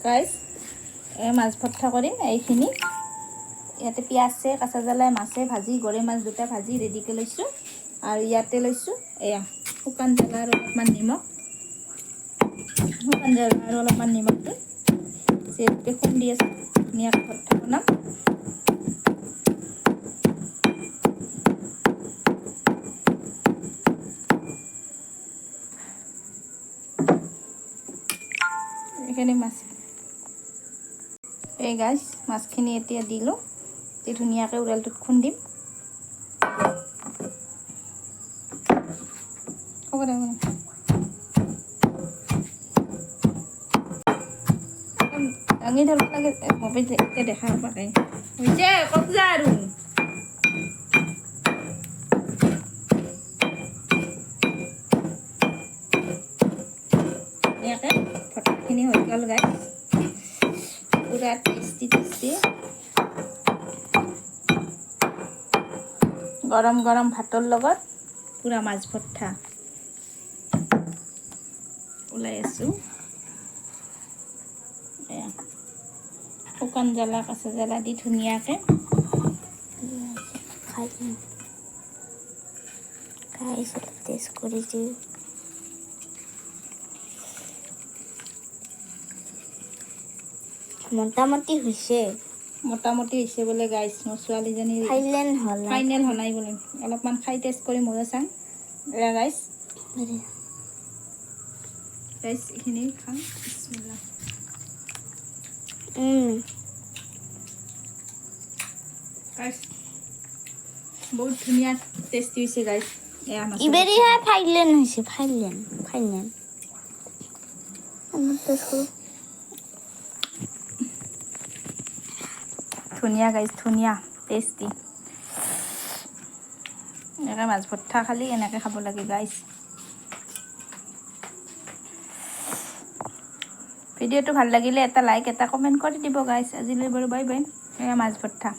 গাইছ মাছ ভৰ্তা কৰিম এইখিনি ইয়াতে পিঁয়াজে কাঁচা জ্বালাই মাছে ভাজি গৰৈ মাছ দুটা ভাজি ৰেডিকৈ লৈছোঁ আৰু ইয়াতে লৈছোঁ এয়া শুকান জ্বালা আৰু অলপমান নিমখ শুকান জ্বালা আৰু অলপমান নিমখ দি যিহেতুকে খুন্দি আছোঁ ধুনীয়াকৈ ভর্তা বনাম এখানে মাছ এই গাইছ মাছখিনি এতিয়া দিলোঁ দি ধুনীয়াকৈ উৰালটোত খুন্দিম হ'ব দে দাঙি ধৰিব লাগে মোবাইল এতিয়া দেখা পাকে হৈছে ক'ত যা আৰু ধুনীয়াকৈ ভৰ্তাখিনি হৈ গ'ল গাইছ পুৰা টেষ্টি গৰম গৰম ভাতৰ লগত পুৰা মাছ ভৰ্তা ওলাই আছোঁ এয়া শুকান জ্বালা কাঁচা জ্বালা দি ধুনীয়াকৈ খাই টেষ্ট কৰি দিওঁ মোটামুটি হৈছে বোলে গাইছ মোৰ ছোৱালীজনী ফাইনেল হোৱা নাই বোলে অলপমান খাই টেষ্ট কৰি ময়ো চাম এয়া গাইছ এইখিনি খাম বিসমিল্লাহ গাইছ বহুত ধুনীয়া টেষ্টি হৈছে গাইছ এয়া মাছ ইবেৰিহে ফাইনেল হৈছে ফাইনেল ধুনীয়া গাইছ ধুনীয়া টেষ্টি এনেকৈ মাছ ভৰ্তা খালি এনেকৈ খাব লাগে গাইছ ভিডিঅ'টো ভাল লাগিলে এটা লাইক এটা কমেণ্ট কৰি দিব গাইছ আজিলৈ বাৰু বাই বাই এয়া মাছ ভৰ্তা